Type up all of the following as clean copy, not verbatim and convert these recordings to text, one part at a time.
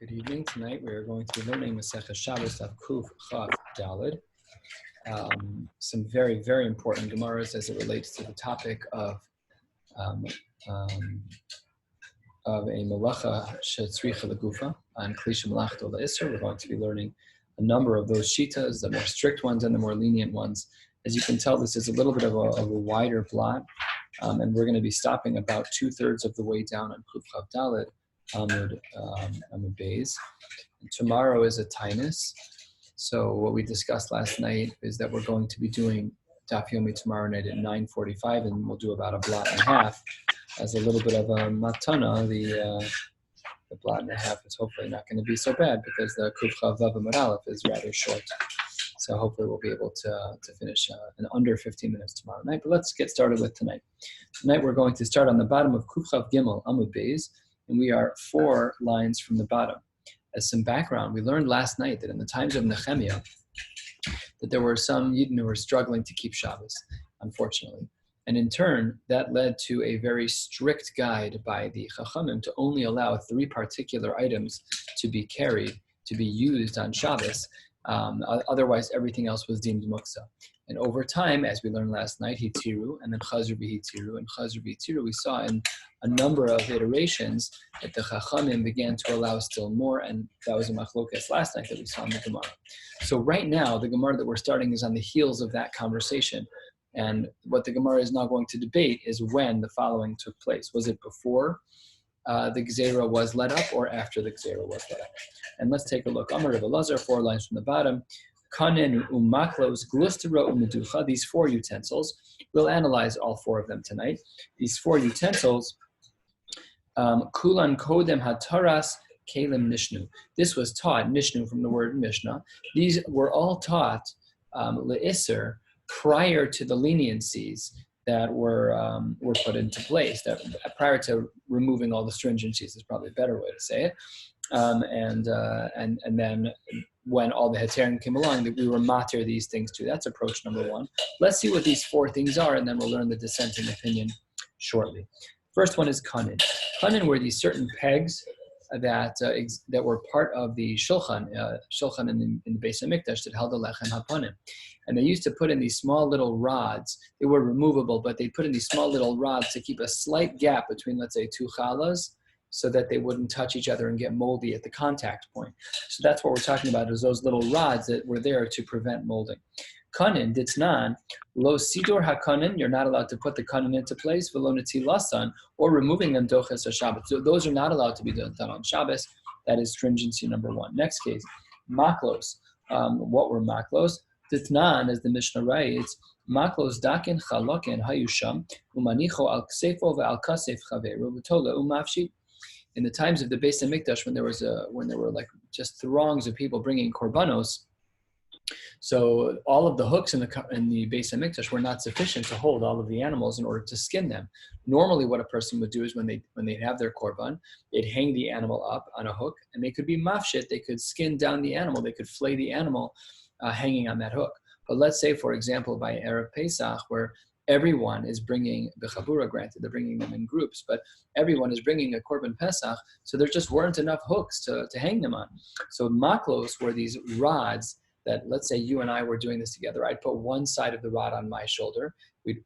Good evening. Tonight we are going to be learning Maseches Shabbos of Kuf Chav Daled. Some very, very important Gemaras as it relates to the topic of a Malacha Shetzricha Legufa and Klisha Malachto Le'Isser. We're going to be learning a number of those shitas, the more strict ones and the more lenient ones. As you can tell, this is a little bit of a wider blot, and we're going to be stopping about 2/3 of the way down on Kuf Chav Daled. Amud Beis. Tomorrow is a Tainus. So what we discussed last night is that we're going to be doing Daf Yomi tomorrow night at 9:45, and we'll do about a blot and a half as a little bit of a matana. The blot and a half is hopefully not going to be so bad because the Kuf Chav Vav Amud Aleph is rather short. So hopefully we'll be able to finish in under 15 minutes tomorrow night. But let's get started with tonight. Tonight we're going to start on the bottom of Kuf Chav Gimel Amud Beis. And we are 4 lines from the bottom. As some background, we learned last night that in the times of Nehemiah, that there were some Yidden who were struggling to keep Shabbos, unfortunately. And in turn, that led to a very strict guide by the Chachamim to only allow 3 particular items to be carried, to be used on Shabbos. Otherwise, everything else was deemed muksa. And over time, as we learned last night, hitiru, and then chazru b'hitiru, and chazru b'hitiru, we saw in a number of iterations that the Chachamim began to allow still more, and that was a machlokas last night that we saw in the Gemara. So right now, the Gemara that we're starting is on the heels of that conversation. And what the Gemara is now going to debate is when the following took place. Was it before the Gzeira was let up or after the Gzeira was let up? And let's take a look. Amar Rabbi Lazar, 4 lines from the bottom. Kanen umaklos glustera umeducha. These 4 utensils. We'll analyze all 4 of them tonight. These 4 utensils. Kulan kodem hataras kelim nishnu. This was taught, nishnu from the word Mishnah. These were all taught le'isser prior to the leniencies that were put into place. That prior to removing all the stringencies is probably a better way to say it. And then when all the heterim came along, that we were matir these things too. That's approach number 1. Let's see what these 4 things are, and then we'll learn the dissenting opinion shortly. First one is kanin. Kanin were these certain pegs that were part of the shulchan in the Beis Hamikdash that held the lechem hapanim. And they used to put in these small little rods. They were removable, but they put in these small little rods to keep a slight gap between, let's say, 2 challahs, so that they wouldn't touch each other and get moldy at the contact point. So that's what we're talking about, is those little rods that were there to prevent molding. Kanin, ditznan, lo sidor hakanin, you're not allowed to put the kanin into place, velo netilasan, or removing them doches Shabbos. So those are not allowed to be done on Shabbos. That is stringency number 1. Next case, maklos. What were maklos? Ditznan, as the Mishnah writes, maklos dakin chalokin hayusham, umanicho al ksefo ve'al kasef chaveru, v'tola umafshit. In the times of the Beis Hamikdash, when there were like just throngs of people bringing korbanos, so all of the hooks in the Beis Hamikdash were not sufficient to hold all of the animals in order to skin them. Normally, what a person would do is when they have their korban, they'd hang the animal up on a hook, and they could be mafshit. They could skin down the animal. They could flay the animal hanging on that hook. But let's say, for example, by Erev Pesach, where everyone is bringing bechabura, granted they're bringing them in groups, but everyone is bringing a korban pesach, so there just weren't enough hooks to hang them on. So maklos were these rods that, let's say you and I were doing this together. I'd put one side of the rod on my shoulder. We'd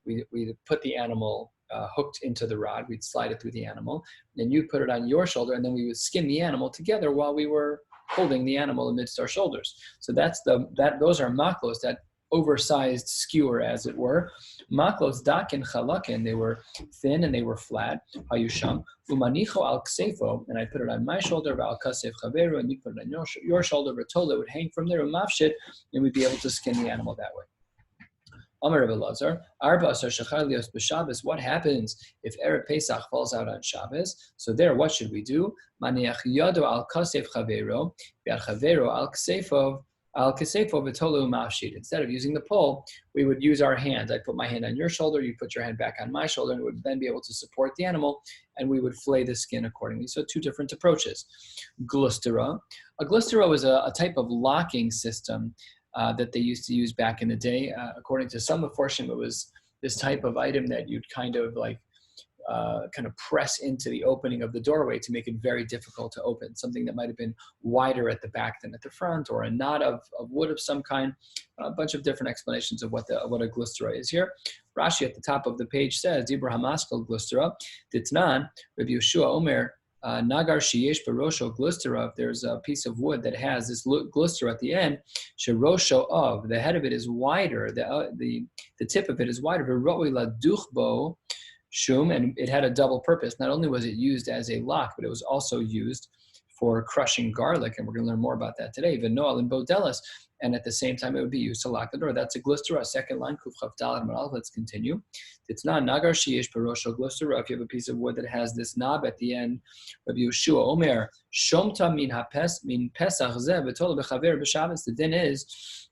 put the animal hooked into the rod. We'd slide it through the animal. Then you'd put it on your shoulder, and then we would skin the animal together while we were holding the animal amidst our shoulders. So those are maklos, that oversized skewer, as it were. Maklos dakin chalakin, they were thin and they were flat. Hayusham umanicho al ksefo, and I put it on my shoulder. Al kasef chaveru, and you put it on your shoulder. V'tola would hang from there. Umafshit, and we'd be able to skin the animal that way. Amar Rabbi Lazar, Arba Asar Shachar Lios b'Shabbos. What happens if Erev Pesach falls out on Shabbos? So there, what should we do? Maniach yado al kasef chaveru, ve'al chaveru al ksefo. Instead of using the pole, we would use our hands. I'd put my hand on your shoulder, you put your hand back on my shoulder, and it would then be able to support the animal, and we would flay the skin accordingly. So 2 different approaches. Glustera. A glustera was a type of locking system that they used to use back in the day. According to some portion, it was this type of item that you'd kind of like kind of press into the opening of the doorway to make it very difficult to open. Something that might have been wider at the back than at the front, or a knot of wood of some kind. A bunch of different explanations of what a glustera is here. Rashi at the top of the page says, Dibra Hamaskal glustera, Ditnan, Rabbi Yeshua Omer, Nagar sheyesh barosho glustera. If there's a piece of wood that has this glustera at the end, sherosho of, the head of it is wider, the tip of it is wider. V'ro'oi la duchbo shum, and it had a double purpose. Not only was it used as a lock, but it was also used for crushing garlic, and we're going to learn more about that today. V'noal and bodelas, and at the same time it would be used to lock the door. That's a glustera. Second line, kuf chav daled malal. Let's continue. It's not nagar sheyesh barosho glustera. If you have a piece of wood that has this knob at the end, Rabbi Yeshua Omer shomta min pesach zeh v'tol b'chaver b'Shabbos. The din is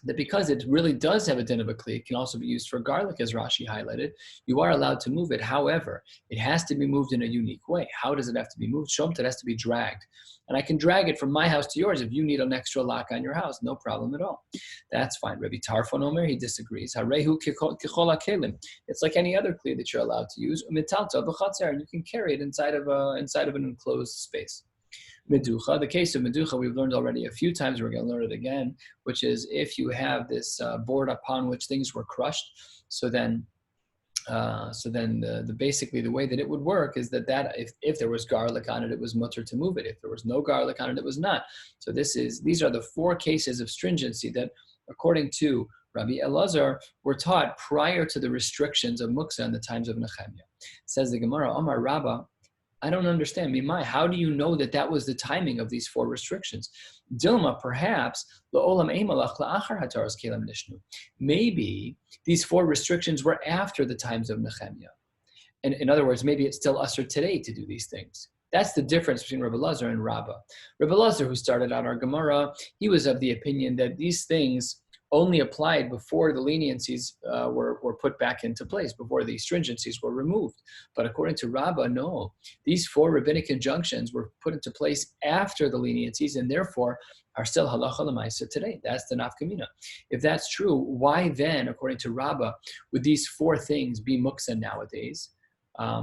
that because it really does have a din of a kli, it can also be used for garlic, as Rashi highlighted. You are allowed to move it. However, it has to be moved in a unique way. How does it have to be moved? Shomta, it has to be dragged. And I can drag it from my house to yours if you need an extra lock on your house. No problem at all. That's fine. Rabbi Tarfon Omer, he disagrees. Harehu kichol hakelim. It's like any other kli that you're allowed to use. Umitalta b'chatzer, and you can carry it inside of an enclosed space. Meducha, the case of meducha we've learned already a few times. We're going to learn it again, which is if you have this board upon which things were crushed. So then basically the way that it would work is that if there was garlic on it, it was mutter to move it. If there was no garlic on it, it was not. So these are the 4 cases of stringency that, according to Rabbi Elazar, were taught prior to the restrictions of muksa in the times of Nehemiah. Says the Gemara, Omar Rabba, I don't understand. Mimai, how do you know that was the timing of these 4 restrictions? Dilma, perhaps, maybe these 4 restrictions were after the times of Nehemiah. And in other words, maybe it's still usher today to do these things. That's the difference between Rabbi Elazar and Rabba. Rabbi Elazar, who started out our Gemara, he was of the opinion that these things only applied before the leniencies were put back into place, before the stringencies were removed. But according to Rabba, no. These 4 rabbinic injunctions were put into place after the leniencies and therefore are still halacha l'maisa today. That's the nafkamina. If that's true, why then, according to Rabba, would these 4 things be muksa nowadays?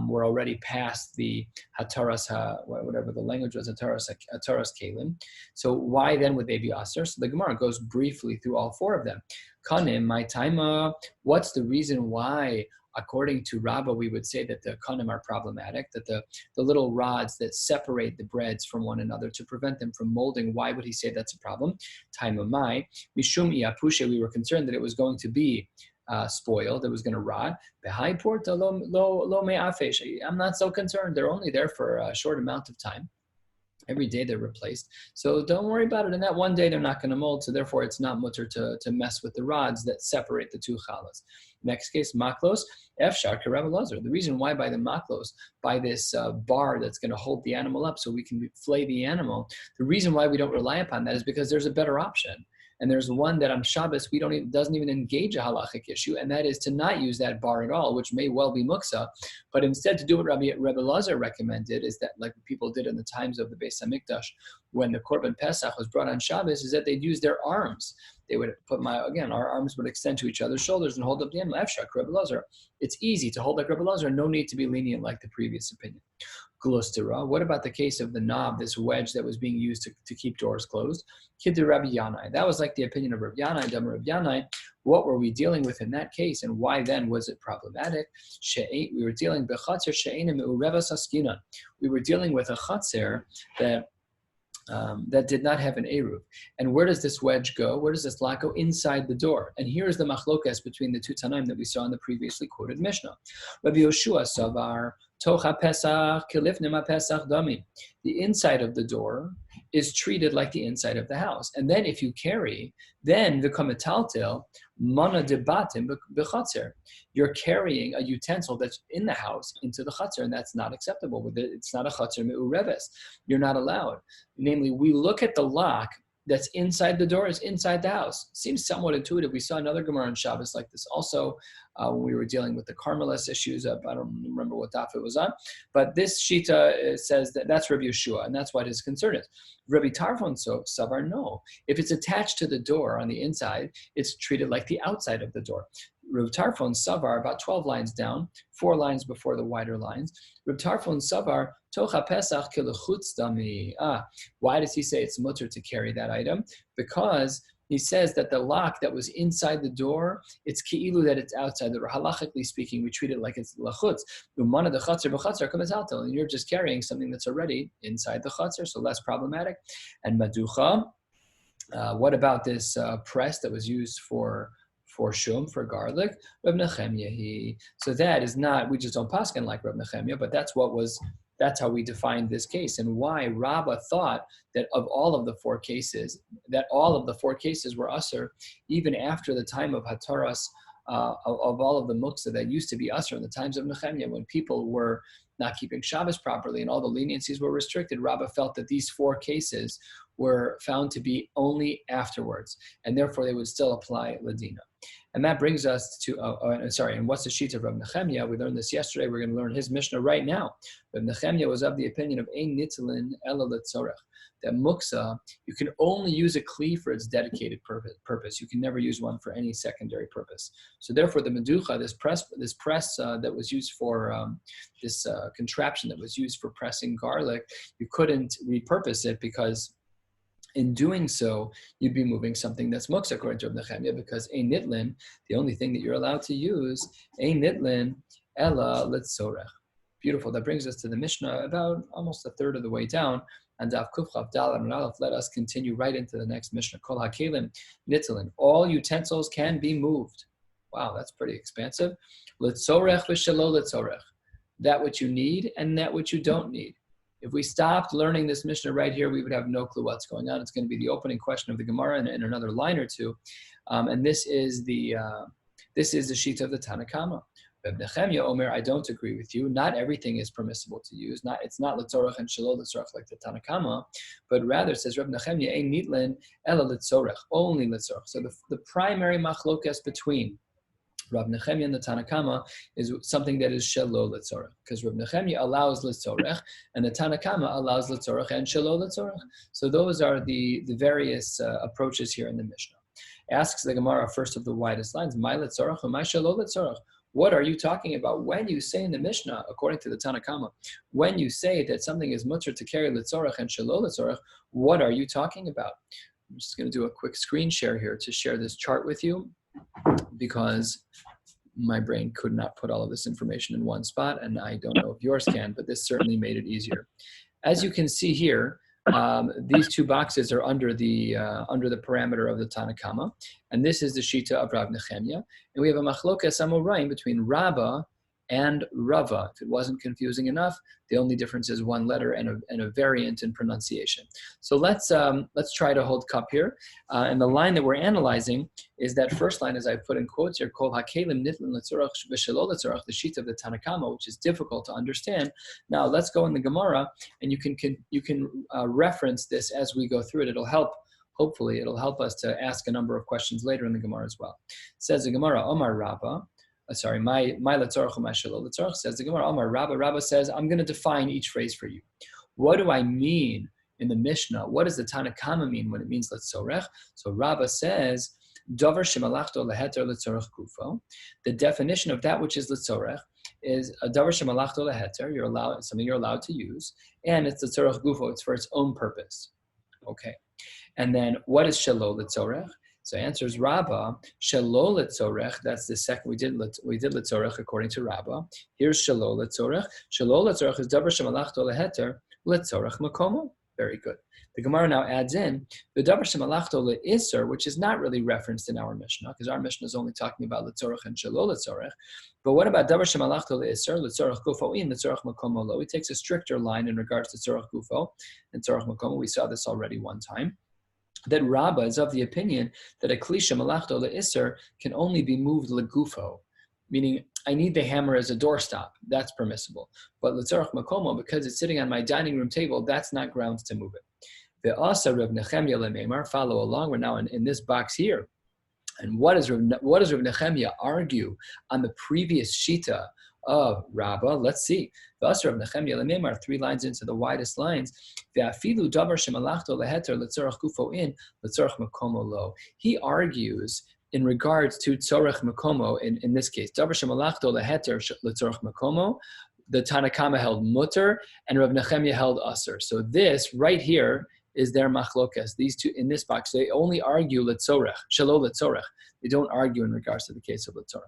We're already past the hataras, whatever the language was, hataras kalim. So why then would they be aser? So the Gemara goes briefly through all 4 of them. Kanim, my taima, what's the reason why, according to Rabba, we would say that the kanim are problematic, that the little rods that separate the breads from one another to prevent them from molding, why would he say that's a problem? Taima mai, mishum iapushe, we were concerned that it was going to be spoiled, it was going to rot. I'm not so concerned. They're only there for a short amount of time. Every day they're replaced. So don't worry about it. And that one day they're not going to mold. So therefore it's not mutter to mess with the rods that separate the 2 chalas. Next case, maklos, efshar Rabbi Elazar. The reason why by the maklos, by this bar that's going to hold the animal up so we can flay the animal, the reason why we don't rely upon that is because there's a better option. And there's one that on Shabbos doesn't even engage a halachic issue, and that is to not use that bar at all, which may well be muksa, but instead to do what Rabbi Elazar recommended, is that like people did in the times of the Beis Hamikdash, when the Korban Pesach was brought on Shabbos, is that they'd use their arms. They would our arms would extend to each other's shoulders and hold up the animal. Efshak, Rabbi Elazar. It's easy to hold like Rabbi Elazar, no need to be lenient like the previous opinion. Glustera. What about the case of the knob, this wedge that was being used to keep doors closed? Kiddu Rabbi Yanai. That was like the opinion of Rabbi Yanai, Dama Rabbi Yanai. What were we dealing with in that case, and why then was it problematic? We were dealing with a chatzer that did not have an eruv. And where does this wedge go? Where does this lock go? Inside the door. And here's the machlokas between the 2 Tanaim that we saw in the previously quoted Mishnah. Rabbi Yoshua Savar, Tocha Pesach, Kilifnima Pesach Dami. The inside of the door is treated like the inside of the house. And then if you carry, then the Kamataltil, Mana Debatim B'Chatzer. You're carrying a utensil that's in the house into the Chatzer, and that's not acceptable. It's not a Chatzer Me'ureves. You're not allowed. Namely, we look at the lock that's inside the door is inside the house. Seems somewhat intuitive. We saw another Gemara on Shabbos like this also when we were dealing with the Carmelis issues. I don't remember what daf it was on. But this Shita says that that's Rabbi Yeshua, and that's what his concern is. Rabbi Tarfon Savar, no. If it's attached to the door on the inside, it's treated like the outside of the door. Reb Tarfon Savar, about 12 lines down, 4 lines before the wider lines. Reb Tarfon Savar, Tocha Pesach kilechutz dami. Why does he say it's mutter to carry that item? Because he says that the lock that was inside the door, it's ki'ilu that it's outside the door. Halachically speaking, we treat it like it's lachutz. Umana the chatzar b'chatzar kamazatel, and you're just carrying something that's already inside the chatzar, so less problematic. And maducha, what about this press that was used for shum, for garlic? Reb Nechemya, so that is not, we just don't paskin like Reb Nechemya, but that's how we defined this case, and why Rabbi thought that of all of the 4 cases, were usher, even after the time of Hataras, of all of the muktzah that used to be usher in the times of Nehemiah, when people were not keeping Shabbos properly and all the leniencies were restricted. Rabbi felt that these 4 cases were found to be only afterwards, and therefore they would still apply Ladina. And that brings us to, and what's the sheet of Rabbi Nechemya? We learned this yesterday. We're going to learn his Mishnah right now. Rabbi Nechemya was of the opinion of Ein Nitzalin Ela Letzorech, that muksa, you can only use a kli for its dedicated purpose. You can never use one for any secondary purpose. So therefore, the meducha, this press that was used for, this contraption that was used for pressing garlic, you couldn't repurpose it, because in doing so, you'd be moving something that's muksa, according to Rabbi Nechemya, because ein nitlin, the only thing that you're allowed to use, ein nitlin ella litzorech. Beautiful. That brings us to the Mishnah, about almost a third of the way down. And Daf Kuf Chav Daled and Aleph, let us continue right into the next Mishnah. Kol hakelim nitlin. All utensils can be moved. Wow, that's pretty expansive. Litzorech v'shelo litzorech. That which you need and that which you don't need. If we stopped learning this Mishnah right here, we would have no clue what's going on. It's going to be the opening question of the Gemara in another line or two. And this is the sheet of the Tanna Kama. Reb Nechemya Omer, I don't agree with you. Not everything is permissible to use. It's not Litzorech and Shelo Litzorech like the Tanna Kama, but rather, says Reb Nechemya, Ein Nitlin Ela Litzorech, only Litzorech. So the primary machlokas between Reb Nechemya and the Tanna Kama is something that is Shelo Litzorech, because Reb Nechemya allows Litzorech, and the Tanna Kama allows Litzorech and Shelo Litzorech. So those are the various approaches here in the Mishnah. Asks the Gemara, first of the widest lines, My Litzorech or My Shelo Litzorech? What are you talking about when you say in the Mishnah, according to the Tanna Kama, when you say that something is mutter to carry Litzorech and Shelo Litzorech, what are you talking about? I'm just going to do a quick screen share here to share this chart with you, because my brain could not put all of this information in one spot, and I don't know if yours can, but this certainly made it easier. As you can see here, these 2 boxes are under the parameter of the Tanna Kama, and this is the Shita of Rav Nechemya, and we have a machlokas amoraim between Rabba and Rava. If it wasn't confusing enough, the only difference is one letter and a variant in pronunciation. So let's try to hold cup here. And the line that we're analyzing is that first line, as I put in quotes here, Kol hakelim nitlin litzorach v'shelo litzorach, the sheet of the Tanna Kama, which is difficult to understand. Now let's go in the Gemara, and you can reference this as we go through it. It'll help. Hopefully, it'll help us to ask a number of questions later in the Gemara as well. Says the Gemara, Omar Rabba. My Letzorach, my Shelo Letzorach, says the Gemara, Omar Rabba. Rabba says, I'm going to define each phrase for you. What do I mean in the Mishnah? What does the Tanna Kama mean when it means Letzorach? So Rabba says, Dover shemalachto leheter Letzorach gufo. The definition of that which is Letzorach is a Dover shemalachto leheter, something you're allowed to use, and it's Letzorach gufo, it's for its own purpose. Okay. And then what is Shelo Letzorach? So answers Rabba, Shelo Letzorech, that's the second, we did Letzorech according to Rabba. Here's Shelo Letzorech. Shelo Letzorech is Davar Shemalachto Leheter, Letzorech Makomo. Very good. The Gemara now adds in the Davar Shemalachto Le'Isser, which is not really referenced in our Mishnah, because our Mishnah is only talking about Letzorech and Shelo Letzorech. But what about Davar Shemalachto Le'Isser, Letzorech Gufo in, Letzorech Makomo Lo? He takes a stricter line in regards to Tzorech Gufo and Tzorech Makomo. We saw this already one time. That Rabba is of the opinion that a klisha malachto le'isser can only be moved legufo, meaning I need the hammer as a doorstop. That's permissible. But letzorach makomo, because it's sitting on my dining room table, that's not grounds to move it. Ve'asa Reb Nechemya le'meimar, follow along. We're now in this box here. And what does Reb Nechemya argue on the previous shita of Rabba? Let's see. Thus, Reb Nechemya le'meimar, 3 lines into the widest lines. Ve'afilu davar shemalachto leheter letzorach gufo in letzorach makomo lo. He argues in regards to tzorech makomo, in this case, davar shemalachto leheter letzorech makomo, the Tanakama held mutter, and Rav Nechemia held aser. So this right here is their machlokas. These two in this box, they only argue letzorech, shelo letzorech. They don't argue in regards to the case of letzorech.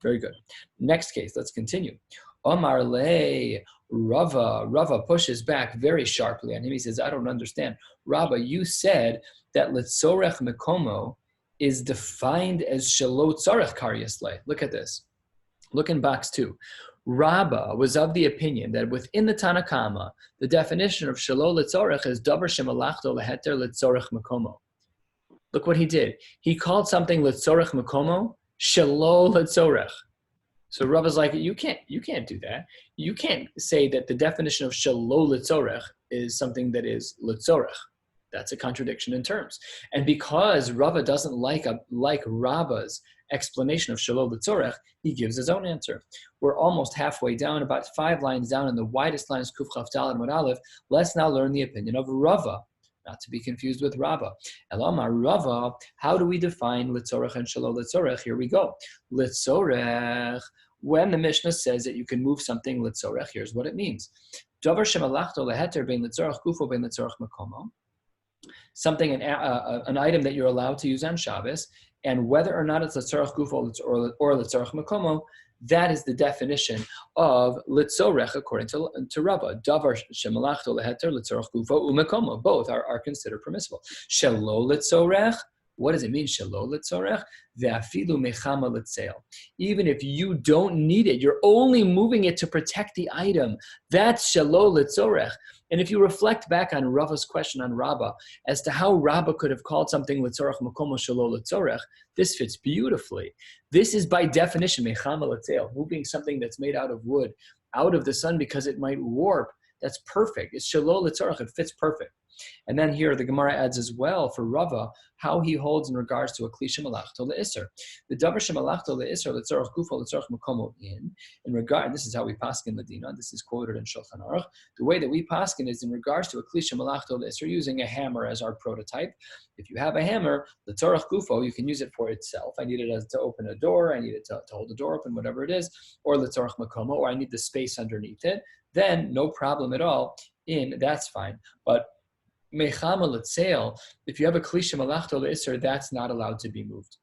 Very good. Next case, let's continue. Omar le Rava pushes back very sharply on him. He says, I don't understand. Rabbi, you said that letzorech mekomo is defined as shelo tzorech karyaslei. Look at this. Look in box 2. Rabba was of the opinion that within the Tanakama, the definition of shelo letzorech is davar shemalachto leheter letzorech mekomo. Look what he did. He called something letzorech mekomo shelo letzorech. So Rabba's like, you can't do that. You can't say that the definition of shelo letzorech is something that is letzorech. That's a contradiction in terms. And because Rava doesn't like Rabba's explanation of shelo letzorech, he gives his own answer. We're almost halfway down, about 5 lines down, and the widest line is Kuf Chaf Daled Amud Aleph. Let's now learn the opinion of Rava, not to be confused with Rabba. Elamar Rava, how do we define letzorech and shelo letzorech? Here we go. Letzorech, when the Mishnah says that you can move something letzorech, here's what it means. Davar shemalachto leheter bein letzorech gufo bein letzorech makomo. Something, an item that you're allowed to use on Shabbos, and whether or not it's letzorech gufo or letzorech makomo, that is the definition of letzorech according to Rabba. Davar shemalachto leheter letzorech gufo umakomo. Both are considered permissible. Shelo letzorech. What does it mean, shelo letzorech? Ve'afilu mechama letzeil. Even if you don't need it, you're only moving it to protect the item. That's shelo letzorech. And if you reflect back on Rava's question on Rabba as to how Rabba could have called something letzorech makomo shelo letzorech, this fits beautifully. This is by definition mechama letzeil, moving something that's made out of wood out of the sun because it might warp. That's perfect. It's shelo letzorech. It fits perfect. And then here the Gemara adds as well for Rava how he holds in regards to a kli shemalachto le'iser. The davar shemalachto le'iser letzorech gufo letzorech makomo in regard. This is how we paskin ladina. This is quoted in Shulchan Aruch. The way that we paskin is in regards to a kli shemalachto le'iser using a hammer as our prototype. If you have a hammer, letzorech gufo, you can use it for itself. I need it to open a door. I need it to hold the door open, whatever it is. Or letzorech makomo, or I need the space underneath it. Then no problem at all. That's fine. But mechama letzeil, if you have a kli shemalachto le'iser, that's not allowed to be moved.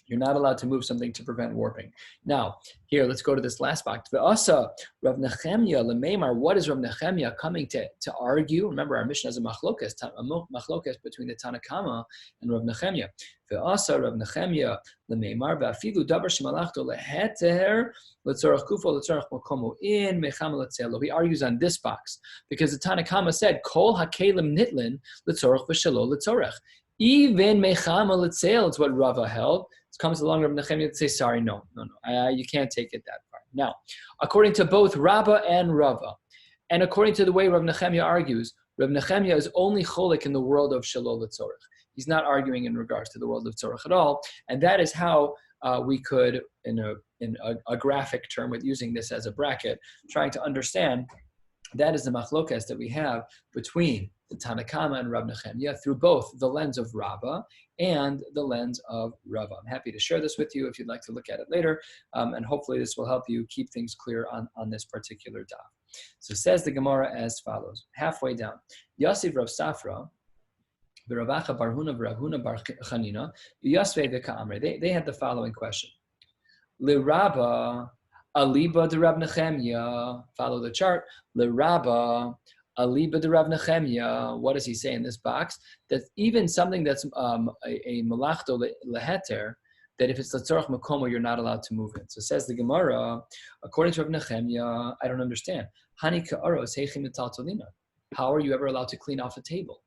You're not allowed to move something to prevent warping. Now, here, let's go to this last box. Ve'asa Rav Nechemia lemeimar. What is Rav Nechemia coming to argue? Remember, our mission has a machlokas between the Tanakama and Rav Nechemia. Ve'asa Rav Nechemia lemeimar ve'afilu davar shemalachto leheter letzorech gufo letzorech makomo in mechama letzeilo. He argues on this box because the Tanakama said kol hakelim nitlin letzorech v'shelo letzorech. Even mechama letzeil is what Rava held. It comes along Rav Nechemia to say, sorry, no, you can't take it that far. Now, according to both Rabba and Rava, and according to the way Rav Nechemia argues, Rav Nechemia is only cholik in the world of shelo letzorech. He's not arguing in regards to the world of tzorech at all, and that is how we could, in a graphic term, with using this as a bracket, trying to understand. That is the machlokas that we have between the Tanakama and Rav Nechemia through both the lens of Rabba and the lens of Rava. I'm happy to share this with you if you'd like to look at it later, and hopefully this will help you keep things clear on this particular daf. So says the Gemara as follows, halfway down. Yasiv Rav Safra, V'Ravacha Bar Huna V'Ravhuna Bar Chanina, Yasvei V'Ka'amre. They had the following question. L'Rabba Aliba de Rav Nechemia, follow the chart. LeRabba, Aliba de Rav Nechemia. What does he say in this box? That even something that's a malachto leheter, that if it's letzorech makomo, you're not allowed to move it. So says the Gemara, according to Rav Nechemia, I don't understand. Hani ka'aros heichim metaltolina. How are you ever allowed to clean off a table?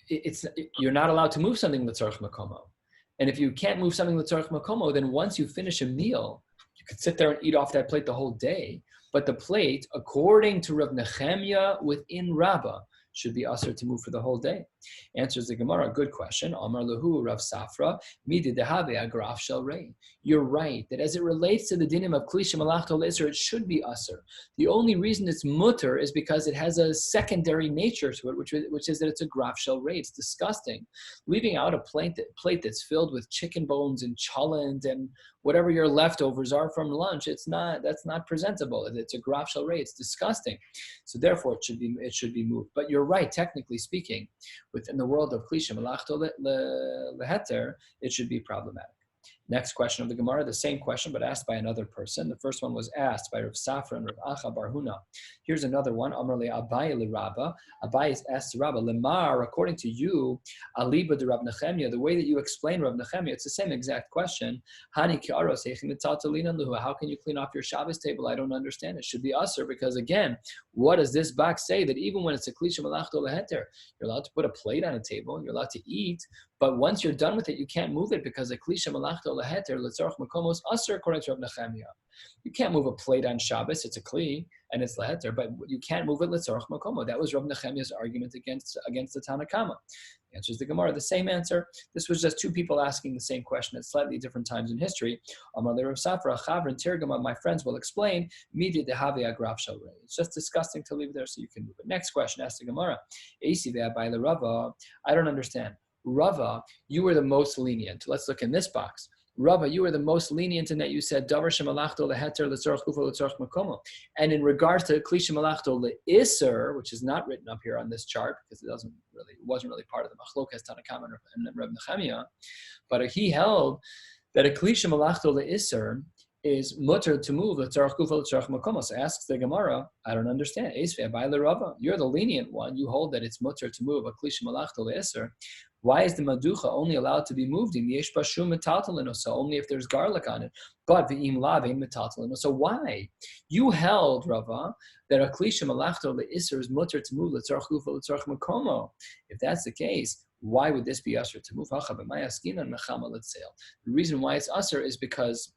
You're not allowed to move something letzorech makomo. And if you can't move something letzorech makomo, then once you finish a meal, you could sit there and eat off that plate the whole day. But the plate, according to Rav Nechemia within Rabba, should be usher to move for the whole day? Answers the Gemara, good question. Amar Lahu Rav Safra, Midi Dehave Agraf Shel Rei. You're right, that as it relates to the dinim of Kli Shemalachto L'Isser, it should be usher. The only reason it's mutter is because it has a secondary nature to it, which is that it's a graf shel rei. It's disgusting. Leaving out a plate that's filled with chicken bones and cholent and whatever your leftovers are from lunch, that's not presentable. It's a graf shel rei. It's disgusting. So therefore, it should be moved. But you're right, technically speaking, within the world of Kli Shemalachto L'Heter, it should be problematic. Next question of the Gemara, the same question, but asked by another person. The first one was asked by Rav Safra and Rav Acha Bar Huna. Here's another one. Amar le Abai le Rabba. Abai is asked to Rabba, Lemar, according to you, Aliba de Rav Nechemia, the way that you explain Rav Nechemia, it's the same exact question. Hani kiaros heichin mitaltalin luha. How can you clean off your Shabbos table? I don't understand. It should be usher because, again, what does this box say? That even when it's a kli shemalachto leheter, you're allowed to put a plate on a table, you're allowed to eat, but once you're done with it, you can't move it because a kli shemalachto leheter letzorach makomos usher according to Rav Nechemia. You can't move a plate on Shabbos, it's a kli, and it's leheter, but you can't move it letzorach makomo. That was Rav Nechemia's argument against the Tanna Kama. Answers the Gemara, the same answer. This was just two people asking the same question at slightly different times in history. Amar le Rav Safra, Chavrin Tirgama, my friends will explain, Midi dehavi agraf shel rei. It's just disgusting to leave it there so you can move it. Next question, asked the Gemara, Eisi ve'abai le Rava. I don't understand. Rava, you were the most lenient. Let's look in this box. Rabbi, you were the most lenient in that you said davar shemalachto leheter letzorach gufa letzorach makomo, and in regards to kli shemalachto leiser, which is not written up here on this chart because it wasn't really part of the machlokas Tanna Kama and Reb Nechemia, but he held that a kli shemalachto leiser is mutter to move letzorach gufa letzorach makomo. So asks the Gemara, I don't understand. Eisvei by the Rava, you're the lenient one. You hold that it's mutter to move a kli shemalachto leiser. Why is the maducha only allowed to be moved in yesh bashum metaltalino? So only if there's garlic on it. But v'im lav ein metaltalino. So why? You held, Rava, that a kli shemalachto leiser is mutter to move letzorach gufa letzorach makomo. If that's the case, why would this be usher to move? The reason why it's usher is because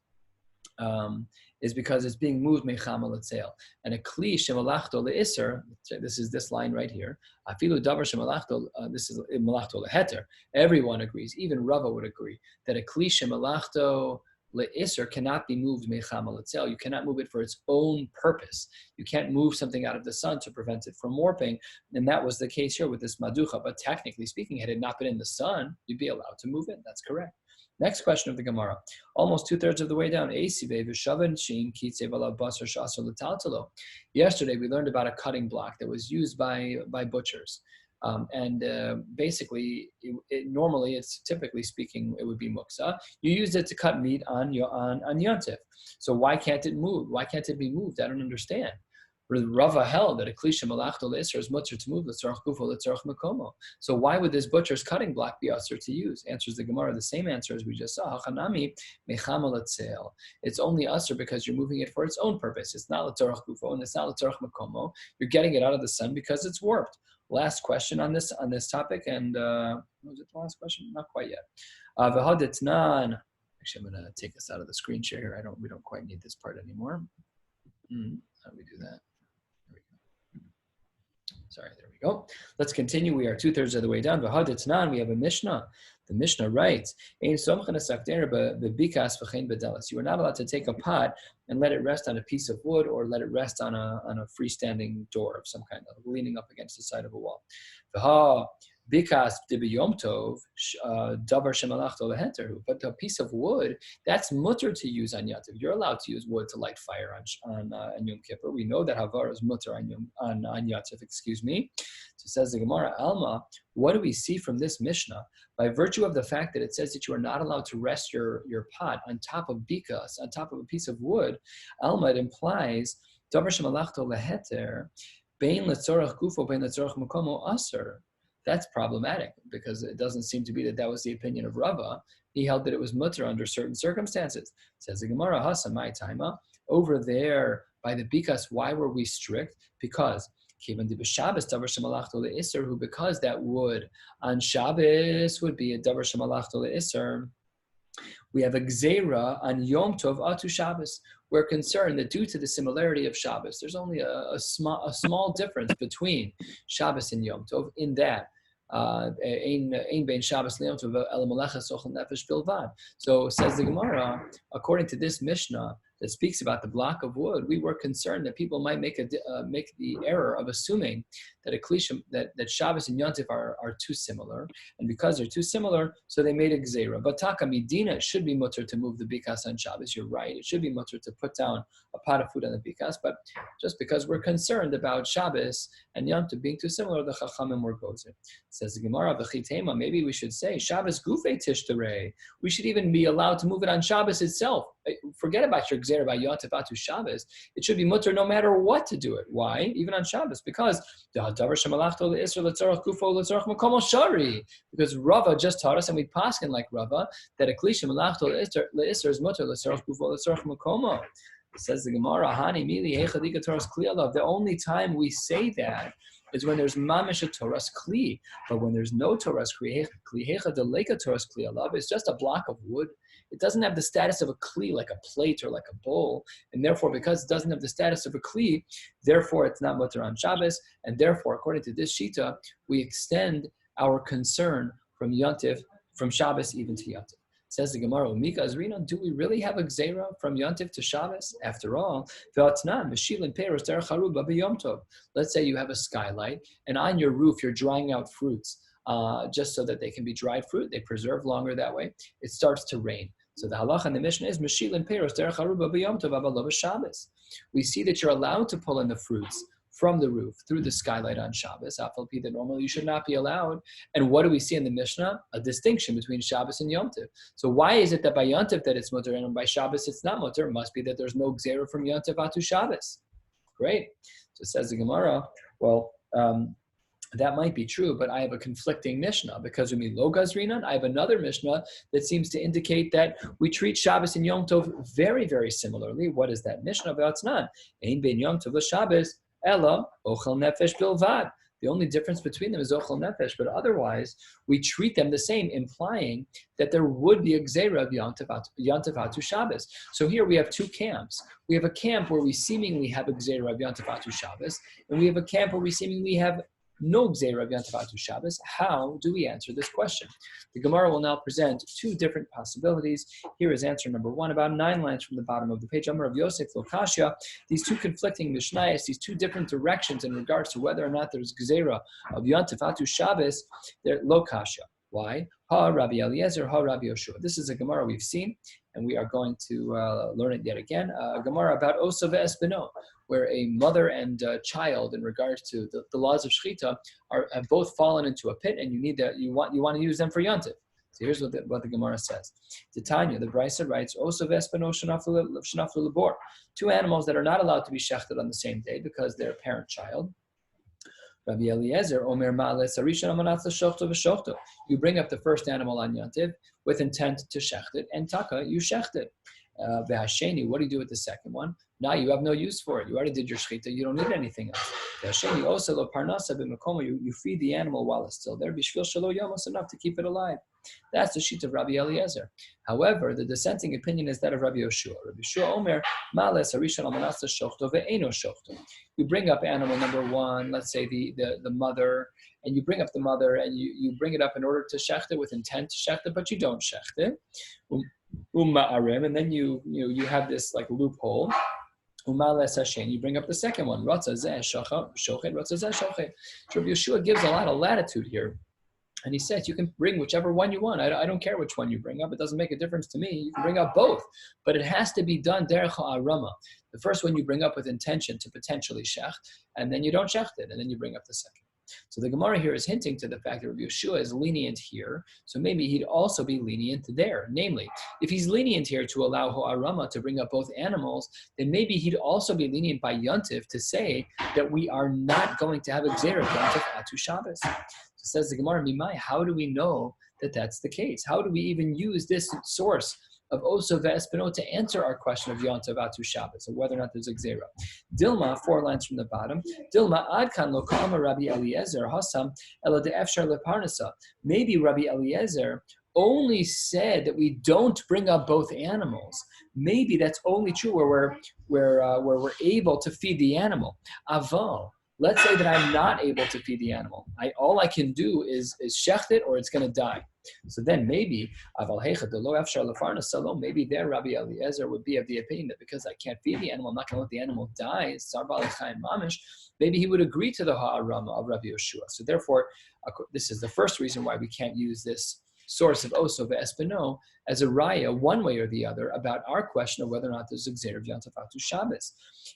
it's being moved mechama letzeil. And a kli shemalachto leiser, this is this line right here. Afilu davar shemalachto, this is malachto leheter. Everyone agrees, even Rava would agree, that a kli shemalachto leiser cannot be moved mechama letzeil. You cannot move it for its own purpose. You can't move something out of the sun to prevent it from warping. And that was the case here with this maducha. But technically speaking, had it not been in the sun, you'd be allowed to move it. That's correct. Next question of the Gemara, almost 2/3 of the way down. Yesterday we learned about a cutting block that was used by butchers, and basically, normally it's typically speaking it would be muksa. You used it to cut meat on yontif. So why can't it move? Why can't it be moved? I don't understand. Rava held that a kli shemalachto leiser is mutter to move letzorach gufa letzorach makomo. So why would this butcher's cutting block be usher to use? Answers the Gemara, the same answer as we just saw. Hachanami mechama letzeil. It's only usher because you're moving it for its own purpose. It's not letzorach gufa and it's not letzorach makomo. You're getting it out of the sun because it's warped. Last question on this topic, and was it the last question? Not quite yet. V'hadetnan. Actually, I'm going to take us out of the screen share here. We don't quite need this part anymore. How do we do that? Sorry, there we go. Let's continue. We are 2/3 of the way down. We have a Mishnah. The Mishnah writes, you are not allowed to take a pot and let it rest on a piece of wood or let it rest on a freestanding door of some kind, leaning up against the side of a wall. Bikas dibiyom tov davar shemalachto leheter. But a piece of wood, that's mutter to use on Yom Tov. You're allowed to use wood to light fire on Yom Kippur. We know that havar is mutter on Yom Tov. Excuse me. So says the Gemara, Alma. What do we see from this Mishnah? By virtue of the fact that it says that you are not allowed to rest your pot on top of bikas, on top of a piece of wood, Alma, it implies davar shemalachto leheter bein letzorach gufo bein letzorach makomo aser. That's problematic because it doesn't seem to be that was the opinion of Rava. He held that it was mutter under certain circumstances. Says the Gemara, Hasamai Taima. Over there by the bikas, why were we strict? Because that wood on Shabbos would be a davar shemalachto leiser. We have a gzeira on Yom Tov Atu Shabbos. we're concerned that due to the similarity of Shabbos, there's only a small difference between Shabbos and Yom Tov in that. So says the Gemara, according to this Mishnah that speaks about the block of wood, we were concerned that people might make the error of assuming that that Shabbos and Yom Tov are too similar, and because they're too similar, so they made a gzeira. But taka midina, it should be mutter to move the bikas on Shabbos. You're right; it should be mutter to put down a pot of food on the bikas. But just because we're concerned about Shabbos and Yom Tov being too similar, the Chachamim were gozer. Says the Gemara, v'chitema, maybe we should say Shabbos gufei tishterei. We should even be allowed to move it on Shabbos itself. Forget about your gzeira by Yom Tov atu Shabbos. It should be mutter no matter what to do it. Why? Even on Shabbos, because because Rava just taught us, and we paskin like Rava, that a klisha malachto le'isr is mutter l'tzarach gufo l'tzarach makomo. Says the Gemara, Hani mili hechadika Torah's kli alav. The only time we say that is when there's mamish a Torah's kli, but when there's no Torah's kli hechadaleka Torah's kli alav, it's just a block of wood. It doesn't have the status of a kli, like a plate or like a bowl, and therefore, because it doesn't have the status of a kli, therefore it's not mutter on Shabbos, and therefore, according to this shita, we extend our concern from Yontif, from Shabbos even to Yontif. Says the Gemara, Umika Azrina, do we really have a gzeira from Yontif to Shabbos? After all, let's say you have a skylight, and on your roof you're drying out fruits, just so that they can be dried fruit. They preserve longer that way. It starts to rain. So the halacha in the Mishnah is Meshilin Peros Derech Haruba B'Yom Tov Aval Shabbos. We see that you're allowed to pull in the fruits from the roof through the skylight on Shabbos, Afal Pi that normally you should not be allowed. And what do we see in the Mishnah? A distinction between Shabbos and Yom Tov. So why is it that by Yom Tov that it's mutter and by Shabbos it's not mutter? It must be that there's no gzera from Yom Tov atu Shabbos. Great. So says the Gemara, well, that might be true, but I have a conflicting Mishnah because Umi Lo Gazrinan, I have another Mishnah that seems to indicate that we treat Shabbos and Yom Tov very, very similarly. What is that Mishnah? V'atznan, Ein ben Yom Tov l'Shabbos, Ela Ochel Nefesh Bilvad. The only difference between them is Ochel Nefesh, but otherwise we treat them the same, implying that there would be a Gzeira of Yom Tov atu Shabbos. So here we have two camps. We have a camp where we seemingly have a Gzeira of Yom Tov atu Shabbos, and we have a camp where we seemingly have no Gzeira of Yom Tov atu Shabbos. How do we answer this question? The Gemara will now present two different possibilities. Here is answer number one, about 9 lines from the bottom of the page. Amar of Yosef Lokashia, these two conflicting Mishnayos, these two different directions in regards to whether or not there's Gzeira of Yom Tov atu Shabbos, they're Lokashia. Why? Ha Rabbi Eliezer, ha Rabbi Yoshua. This is a Gemara we've seen, and we are going to learn it yet again. A Gemara about Osa ve'Espino, where a mother and child, in regards to the laws of Shechita, have both fallen into a pit, and you want to use them for Yontif. So here's what the Gemara says. Titania, the Brisa writes, Osa ve'Espino shenaflu lebor. Two animals that are not allowed to be shechted on the same day because they're parent-child. Rabbi Eliezer, Omer Ma'ales Arishan Amanat L'Shochto V'Shochto. You bring up the first animal on Yontiv with intent to shecht it, and taka, you shecht it. V'Hasheni, what do you do with the second one? Now you have no use for it. You already did your shechita. You don't need anything else. V'Hasheni also lo parnasa b'makomo. You feed the animal while it's still there. B'shvil shelo yamos, enough to keep it alive. That's the sheet of Rabbi Eliezer. However, the dissenting opinion is that of Rabbi Yoshua. Rabbi Yoshua Omer, Ma'ales Harishon Almanas Shochto ve'eno Shochto. You bring up animal number one, let's say the mother, and you bring up the mother and you bring it up in order to shecht it with intent to shecht it, but you don't shecht it. And then you have this like loophole. You bring up the second one. Rabbi Yoshua gives a lot of latitude here. And he says, you can bring whichever one you want. I don't care which one you bring up. It doesn't make a difference to me. You can bring up both. But it has to be done derech ha'arama. The first one you bring up with intention to potentially shecht, and then you don't shecht it, and then you bring up the second. So the Gemara here is hinting to the fact that Rabbi Yoshua is lenient here, so maybe he'd also be lenient there. Namely, if he's lenient here to allow ha'arama to bring up both animals, then maybe he'd also be lenient by Yontif to say that we are not going to have a gzera Yontif atu Shabbos. Says the Gemara, Mimai, how do we know that that's the case? How do we even use this source of Osa ve'Espino to answer our question of Yom Tov atu Shabbos, or whether or not there's a Gzera? Dilma, 4 lines from the bottom. Dilma adkan lo ka'amar Rabbi Eliezer hasam ela de'efshar leparnasa. Maybe Rabbi Eliezer only said that we don't bring up both animals, maybe that's only true where we're able to feed the animal. Aval, let's say that I'm not able to feed the animal. All I can do is shecht it, or it's going to die. So then maybe maybe there Rabbi Eliezer would be of the opinion that because I can't feed the animal, I'm not going to let the animal die. Maybe he would agree to the ha'arama of Rabbi Yeshua. So therefore, this is the first reason why we can't use this source of Oso ve'espino as a raya, one way or the other, about our question of whether or not there's a Gzeir of Yantafatu Shabbos.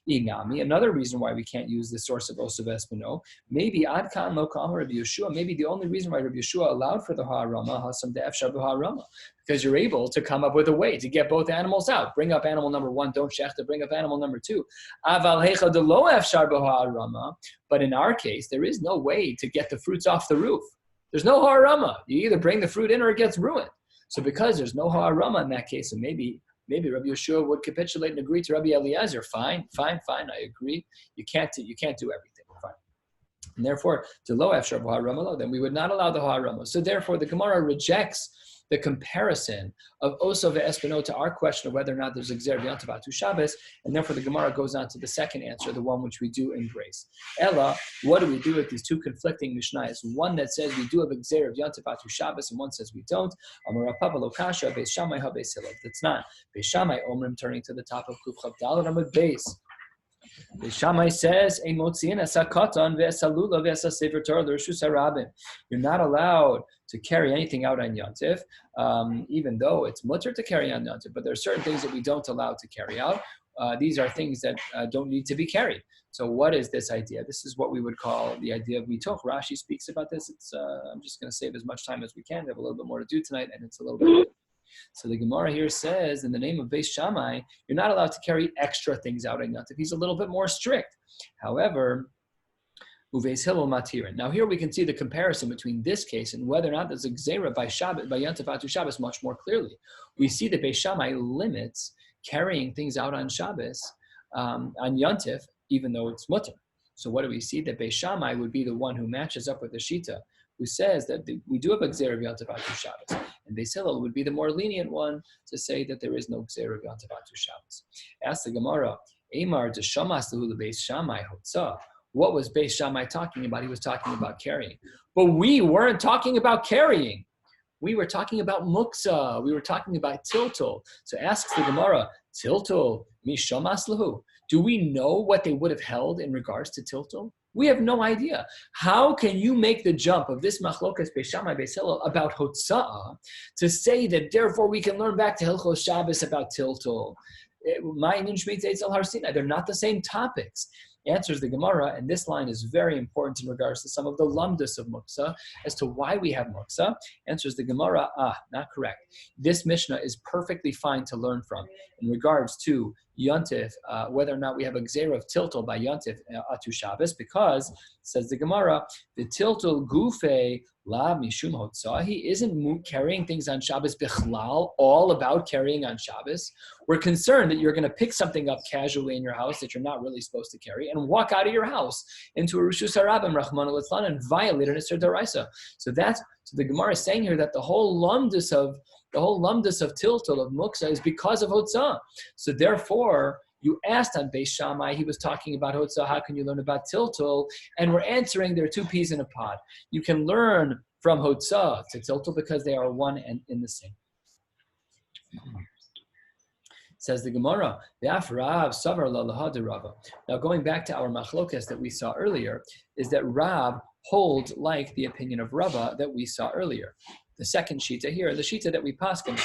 Inami, another reason why we can't use this source of Oso ve'espino, maybe Ad Kan Lo Ka'amar Rabbi Yeshua, maybe the only reason why Rabbi Yeshua allowed for the ha'arama, hasam de'efshar b'ha'arama, because you're able to come up with a way to get both animals out. Bring up animal number one, don't shech to bring up animal number two. Aval hecha de lo efshar b'ha'arama, but in our case, there is no way to get the fruits off the roof. There's no ha'arama. You either bring the fruit in or it gets ruined. So because there's no ha'arama in that case, and maybe Rabbi Yeshua would capitulate and agree to Rabbi Eliezer. Fine, I agree. You can't do everything. Fine. And therefore, to lo efshar b'ha'arama, then we would not allow the ha'arama. So therefore, the Gemara rejects the comparison of Oso ve'espino to our question of whether or not there's a Gzeir Yantavatu Shabbos, and therefore the Gemara goes on to the second answer, the one which we do embrace. Ella, what do we do with these two conflicting Mishnayos? One that says we do have a Gzeir of Yantavatu Shabbos, and one says we don't. Amar Rav Papa lo kasha, Beis Shammai ha Beis Hillel. That's not. Beis Shammai omrim, turning to the top of Kuf Chav Daled Amud Beis. The Shammai says, you're not allowed to carry anything out on Yontif, even though it's mutter to carry on Yontif, but there are certain things that we don't allow to carry out. These are things that don't need to be carried. So what is this idea? This is what we would call the idea of mitoch. Rashi speaks about this. I'm just going to save as much time as we can. We have a little bit more to do tonight, and it's a little bit... So the Gemara here says, in the name of Beis Shammai, you're not allowed to carry extra things out on Yontif. He's a little bit more strict. However, Uveis Hillel matirin. Now here we can see the comparison between this case and whether or not there's a Gzeira by Shabbat, by Yantafatu Shabbos much more clearly. We see that Beis Shammai limits carrying things out on Shabbos, on Yontif, even though it's mutter. So what do we see? That Beis Shammai would be the one who matches up with the Shita, who says that we do have a Gzeir of Yantavatu Shabbos. And Beis Hillel would be the more lenient one to say that there is no Gzeir of Yantavatu Shabbos. Ask the Gemara, Eimar deshamas lehu leBeis Shammai hotzah. What was Beis Shammai talking about? He was talking about carrying. But we weren't talking about carrying. We were talking about muksa. We were talking about tiltul. So asks the Gemara, tiltul mishamas lehu. Do we know what they would have held in regards to tiltul? We have no idea. How can you make the jump of this machlokas Beis Shammai Beis Hillel about hotza'ah to say that therefore we can learn back to Hilchos Shabbos about tiltul? They're not the same topics. Answers the Gemara, and this line is very important in regards to some of the lumdus of muksa, as to why we have muksa. Answers the Gemara, not correct. This Mishnah is perfectly fine to learn from in regards to Yontif, whether or not we have a Gzeir of tiltul by Yontif Atu Shabbos, because, says the Gemara, the tiltul gufe la mishum hotzah, he isn't carrying things on Shabbos bichlal, all about carrying on Shabbos. We're concerned that you're going to pick something up casually in your house that you're not really supposed to carry and walk out of your house into a Rishus HaRabim, Rahman al-Islan, and violate an Isser D'Oraisa. So the Gemara is saying here that the whole lumdus of tiltul, of muksa, is because of hotzah. So therefore, you asked on Beis Shammai, he was talking about hotzah, how can you learn about tiltul? And we're answering, there are two peas in a pod. You can learn from hotzah to tiltul because they are one and in the same. Says the Gemara, now going back to our machlokas that we saw earlier, is that Rab holds like the opinion of Rabba that we saw earlier. The second shita here, the shita that we paskin.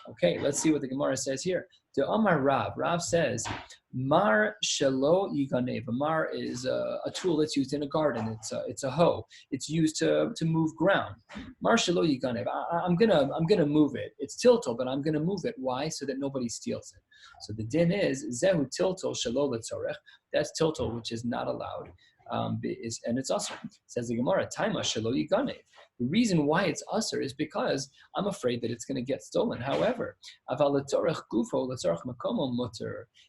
Okay, let's see what the Gemara says here. The Amar Rav says, Mar shelo yiganev. A mar is a tool that's used in a garden. It's a hoe. It's used to move ground. Mar shelo yiganev. I'm gonna move it. It's tiltul, but I'm gonna move it. Why? So that nobody steals it. So the din is zehu tiltul shelo letzorech. That's tiltul, which is not allowed. And it's usher. Says the Gemara, Taima shelo yiganev. The reason why it's usher is because I'm afraid that it's going to get stolen. However,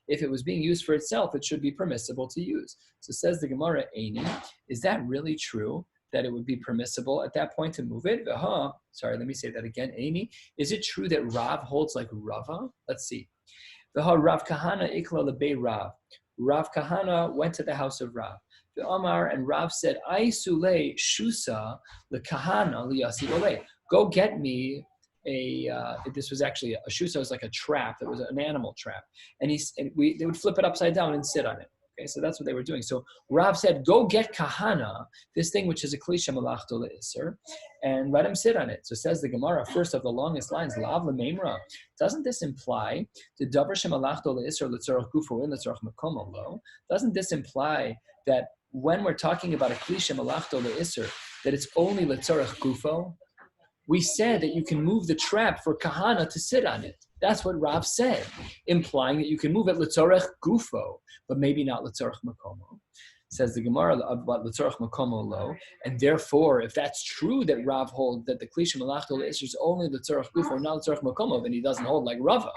if it was being used for itself, it should be permissible to use. So says the Gemara, Eini, is that really true? that it would be permissible at that point to move it? Sorry, let me say that again. Amy, is it true that Rav holds like Rava? Let's see. Rav Kahana ikla lebei Rav. Rav Kahana went to the house of Rav. The Omar, and Rav said, I sule shusa le kahana liyasi ole. Go get me this was actually a shusa, was like a trap. That was an animal trap. And they would flip it upside down and sit on it. Okay, so that's what they were doing. So Rav said, go get kahana, this thing which is a klisha malachto le'isr, and let him sit on it. So says the Gemara, first of the longest lines, lav le'meimra. Doesn't this imply the davar shemalachto le'isr letzorach gufo in letzorach makomo lo? Doesn't this imply that when we're talking about a klisha malachto le'isr, that it's only letzorach gufo? We said that you can move the trap for kahana to sit on it. That's what Rav said, implying that you can move it letzorech gufo, but maybe not letzorech makomo. Says the Gemara about letzorech makomo lo, and therefore, if that's true that Rav holds that the klisha malachto le'isr is only letzorech gufo, not letzorech makomo, then he doesn't hold like Rava,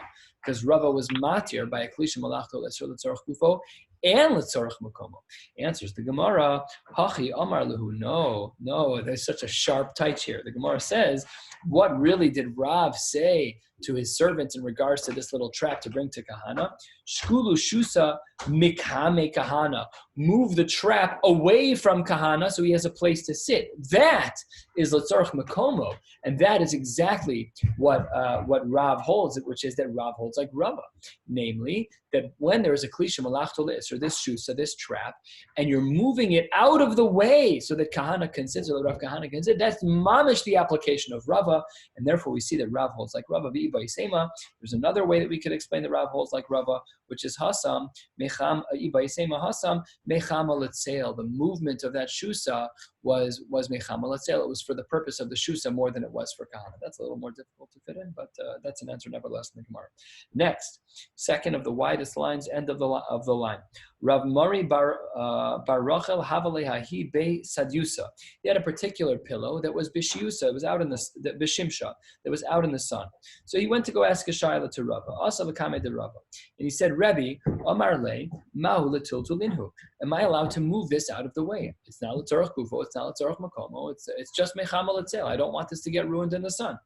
because Rava was matir by a klisha malachto le'isr letzorech gufo and letzorech makomo. Answers the Gemara, hachi amar lehu. No, there's such a sharp touch here. The Gemara says, what really did Rav say to his servants in regards to this little trap to bring to kahana? Shkulu shusa mikhame kahana. Move the trap away from kahana so he has a place to sit. That is letzorech makomo, and that is exactly what Rav holds, which is that Rav holds like Rava, namely that when there is a klisha malachto le'isr, this shusa, this trap, and you're moving it out of the way so that kahana can sit, so that Rav kahana can sit, that's mamish the application of Rava, and therefore we see that Rav holds like Rava. There's another way that we could explain that Rav holds like Rava, which is hasam mecham ibaisema hasam mechama letzeil. The movement of that shusa was mechama letzeil. It was for the purpose of the shusa more than it was for kahana. That's a little more difficult to fit in, but that's an answer nevertheless in the Gemara. Next, second of the widest lines, end of the line. Rav Mari bar Rachel Havalehahi be Sadyusa. He had a particular pillow that was bishiusa. It was out in the bishimsha. That was out in the sun. So he went to go ask a shayla to Rabba. Asa v'kamei de Rabba. And he said, Rabbi, Amar le mahu letiltu linhu. Am I allowed to move this out of the way? It's not letzorach gufo. It's not letzorach makomo. It's just mechama letzel. I don't want this to get ruined in the sun.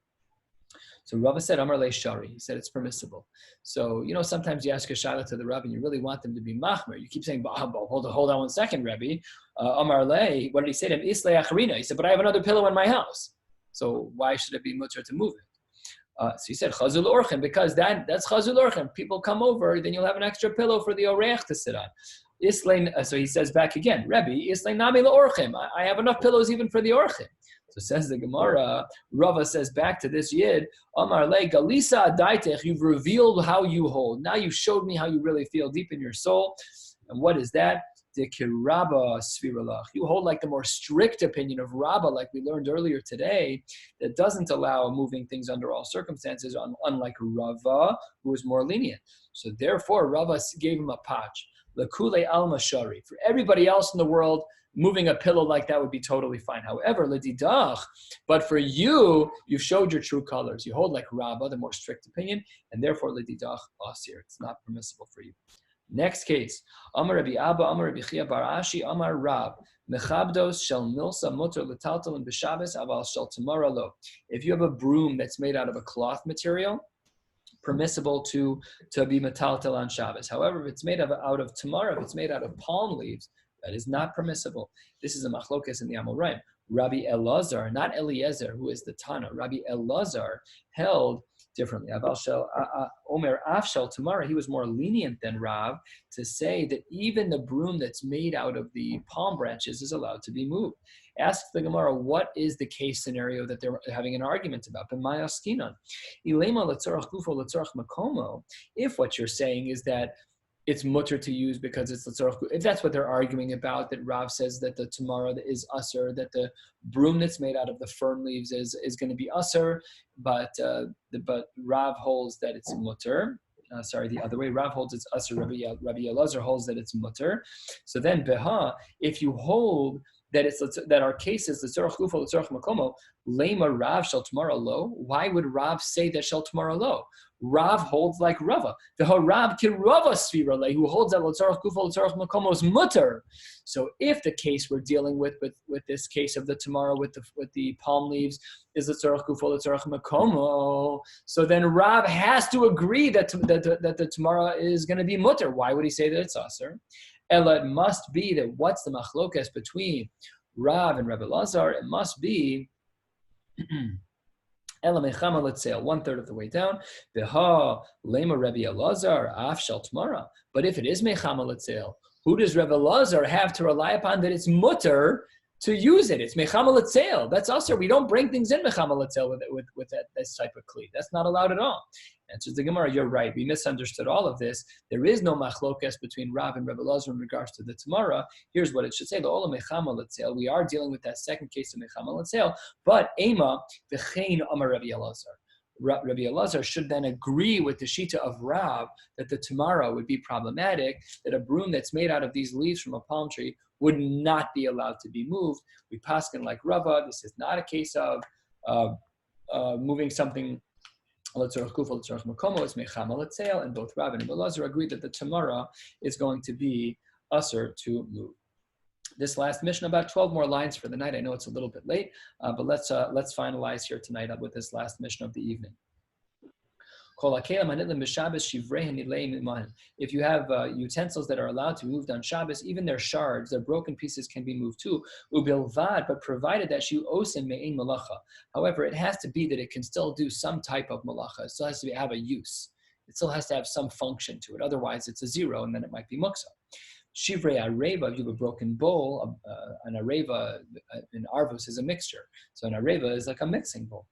So Rava said, Amar le shari. He said it's permissible. So, sometimes you ask a shayla to the Rabbi and you really want them to be machmer. You keep saying, hold on 1 second, Rabbi. Amar le, what did he say to him? Islay acharina. He said, but I have another pillow in my house. So why should it be mutter to move it? So he said, chazul orchem, because that's chazul orchem. People come over, then you'll have an extra pillow for the oreach to sit on. So he says back again, Rabbi, islay nami orchem. I have enough pillows even for the orchem. So says the Gemara, Rava says back to this yid, Amar le galisa adaitech, you've revealed how you hold. Now you showed me how you really feel deep in your soul. And what is that? The kiraba sviralach. You hold like the more strict opinion of Rabba, like we learned earlier today, that doesn't allow moving things under all circumstances, unlike Rava, who is more lenient. So therefore, Rava gave him a patch. Lekule alma shari. For everybody else in the world, moving a pillow like that would be totally fine. However, ledidach, but for you, you've showed your true colors. You hold like Rabba, the more strict opinion, and therefore ledidach asir. It's not permissible for you. Next case, Amar Rabbi Abba, Amar Rabbi Chia bar Ashi, Amar Rab, Mechabdos shel milsa mutter letaltal and b'Shabbos aval shel tamara lo. If you have a broom that's made out of a cloth material, permissible to be metaltal on Shabbos. However, if it's made out of tamara, if it's made out of palm leaves, that is not permissible. This is a machlokes in the Amoraim. Rabbi Elazar, not Eliezer, who is the Tana. Rabbi Elazar held differently. Omer Afshal Tamara, he was more lenient than Rav to say that even the broom that's made out of the palm branches is allowed to be moved. Ask the Gemara, what is the case scenario that they're having an argument about? If what you're saying is that it's mutter to use because it's letzorach. If that's what they're arguing about, that Rav says that the tamara is usher, that the broom that's made out of the fern leaves is going to be usher, but Rav holds that it's mutter. The other way. Rav holds it's usher. Rabbi Elazar holds that it's mutter. So then, beha, if you hold that our case is letzorach gufo, letzorach makomo, lema Rav shel tamara lo. Why would Rav say that shel tamara lo? Rav holds like Rava. The Rab kirava svira who holds that l'tzarach kufa l'tzarach makomos mutter. So if the case we're dealing with this case of the tamara with the palm leaves is l'tzarach kufa l'tzarach makomo, so then Rav has to agree that the tamara is going to be mutter. Why would he say that it's aser? Ella, it must be that what's the machlokas between Rav and Rabbi Lazar? It must be Ela mechama letzeil, 1/3 of the way down. V'ha lema Rabbi Elazar af shel tamara. But if it is mechama letzeil, who does Rabbi Elazar have to rely upon that it's mutter to use it? It's mechama letzeil. That's also, we don't bring things in mechama letzeil with this type of kli. That's not allowed at all. Answers the Gemara, you're right. We misunderstood all of this. There is no machlokas between Rav and Rabbi Elazar in regards to the tamara. Here's what it should say: L'olam mechama letzeil. We are dealing with that second case of mechama letzeil. But ema v'chein amar Rabbi Elazar. Rabbi Elazar should then agree with the shita of Rav that the tamara would be problematic, that a broom that's made out of these leaves from a palm tree would not be allowed to be moved. We paskin like Rava. This is not a case of moving something. And both Rav and Rabbi Elazar agree that the tamara is going to be usher to move. This last mission, about 12 more lines for the night. I know it's a little bit late, but let's finalize here tonight with this last mission of the evening. If you have utensils that are allowed to be moved on Shabbos, even their shards, their broken pieces can be moved too. But provided that you osin me'ein malacha. However, it has to be that it can still do some type of malacha. It still has to have a use. It still has to have some function to it. Otherwise, it's a zero, and then it might be muksa. Shivrei areva, if you have a broken bowl, an areva in arvos is a mixture. So an areva is like a mixing bowl.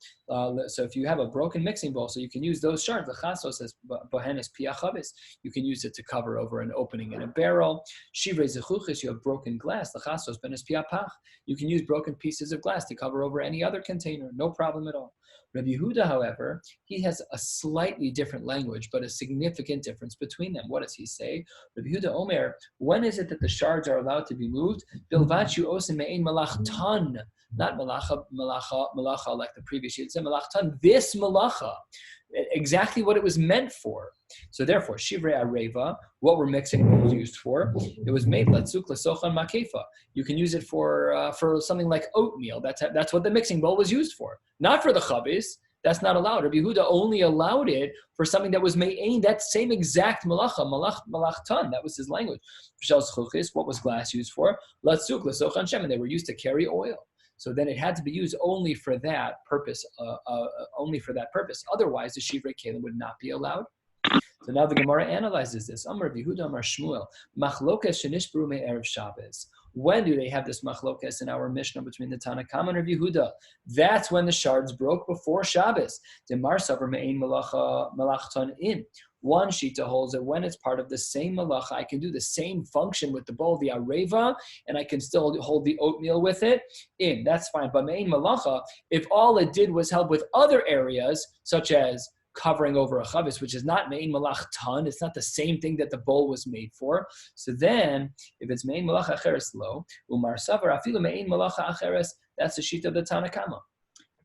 So if you have a broken mixing bowl, so you can use those shards. The chasos says bohenes piachavis. You can use it to cover over an opening in a barrel. Shivrei zechuchis, you have broken glass. The chasos benes piapach. You can use broken pieces of glass to cover over any other container. No problem at all. Rabbi Yehuda, however, he has a slightly different language, but a significant difference between them. What does he say? Rabbi Yehuda Omer, when is it that the shards are allowed to be moved? Bilvat you osim me'ein malachtan, not malacha like the previous year. It's malachtan, this malacha, exactly what it was meant for. So therefore, shivrei areva, what we're mixing was used for, it was made latzuk l'sochan makefa. You can use it for something like oatmeal. That's what the mixing bowl was used for, not for the chavis. That's not allowed. Rabbi Yehuda only allowed it for something that was me'ein, that same exact malacha, malachtan. That was his language. What was glass used for? Latzuk l'sochan shem, and they were used to carry oil. So then it had to be used only for that purpose. Otherwise, the shivrei kelim would not be allowed. So now the Gemara analyzes this. Amar Yehuda, Amar Shmuel, machlokes shenishbru me'erev Shabbos. When do they have this machlokes in our Mishnah between the Tanna Kama and Rabbi Yehuda? That's when the shards broke before Shabbos. Demar savar me'ein malachton in. One shita holds that when it's part of the same malacha, I can do the same function with the bowl, the areva, and I can still hold the oatmeal with it. That's fine. But me'ein malacha, if all it did was help with other areas, such as covering over a chavis, which is not me'ein malachtan, it's not the same thing that the bowl was made for. So then, if it's me'ein malacha acheres lo, umar savar afilu me'ein malacha acheres, that's the sheet of the Tanna Kama.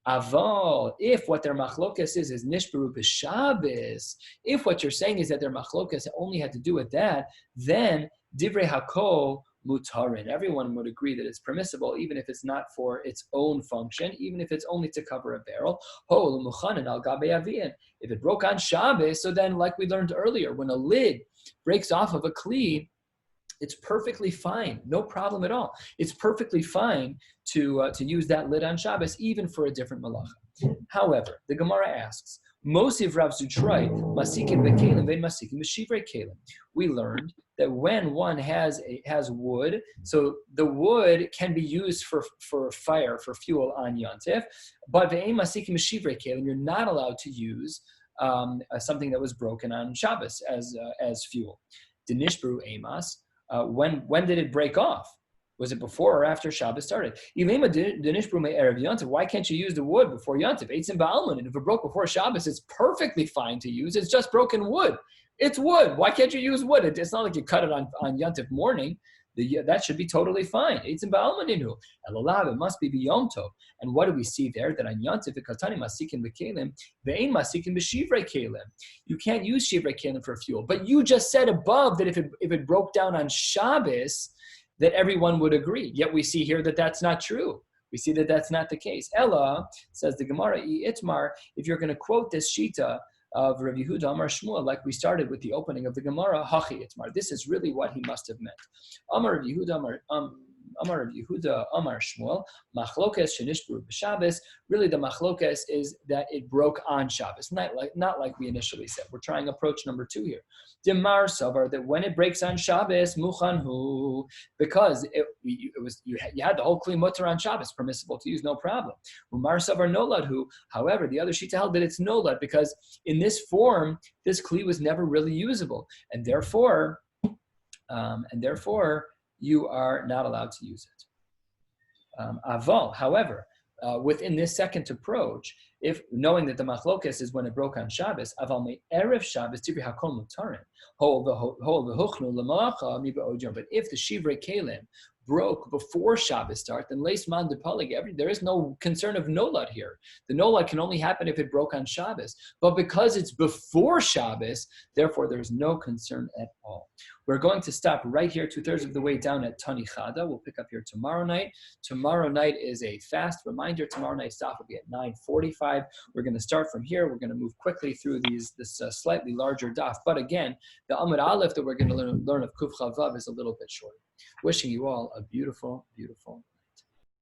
Aval, if what their machlokes is nishbaru b'Shabbos, if what you're saying is that their machlokes only had to do with that, then divrei hakol mutarin. Everyone would agree that it's permissible, even if it's not for its own function, even if it's only to cover a barrel. If it broke on Shabbos, so then, like we learned earlier, when a lid breaks off of a kli, it's perfectly fine, no problem at all. It's perfectly fine to use that lid on Shabbos, even for a different malacha. However, the Gemara asks, Mosiv Rav Zutray, Masikim Bekelim, Vein Masikim Meshivrei Kelim. We learned that when one has wood, so the wood can be used for fire, for fuel on Yontif, but Vein Masikim Meshivrei Kelim, you're not allowed to use something that was broken on Shabbos as fuel. Dinishbru Emas. When did it break off? Was it before or after Shabbos started? Why can't you use the wood before Yontif? And if it broke before Shabbos, it's perfectly fine to use. It's just broken wood. It's wood. Why can't you use wood? It's not like you cut it on Yontif morning. that should be totally fine. It must be Yom Tov. And what do we see there? That on Yontif v'katani masikin b'kelim ve'ein masikin b'shivrei kelim. You can't use shivrei kelim for fuel. But you just said above that if it broke down on Shabbos, that everyone would agree. Yet we see here that that's not true. We see that that's not the case. Ella, says the Gemara, Itmar, if you're going to quote this Shita of Rabbi Yehuda Amar Shmuel, like we started with the opening of the Gemara, Hachi Itmar, this is really what he must have meant. Amar Rabbi Yehuda Amar Shmuel, Machlokes Shenishbru b'Shabbos. Really, the Machlokes is that it broke on Shabbos, not like we initially said. We're trying approach number 2 here. Dimar Savar, that when it breaks on Shabbos, Muchanhu, because you had the whole Kli Mutter on Shabbos, permissible to use, no problem. Umar Savar Noladhu, however, the other Shita held that it's Nolad, because in this form, this Kli was never really usable, and therefore, you are not allowed to use it. Aval, however, within this second approach, if knowing that the machlokes is when it broke on Shabbos, aval me erev Shabbos tibri hakol mutarin, but if the shivrei kelim broke before Shabbos start, then leisman depalig, there is no concern of nolad here. The nolad can only happen if it broke on Shabbos. But because it's before Shabbos, therefore there's no concern at all. We're going to stop right here, 2/3 of the way down at Tani Chada. We'll pick up here tomorrow night. Tomorrow night is a fast reminder. Tomorrow night's stop will be at 9:45. We're going to start from here. We're going to move quickly through this slightly larger daf. But again, the Amud Aleph that we're going to learn of Kuf Chavav is a little bit shorter. Wishing you all a beautiful, beautiful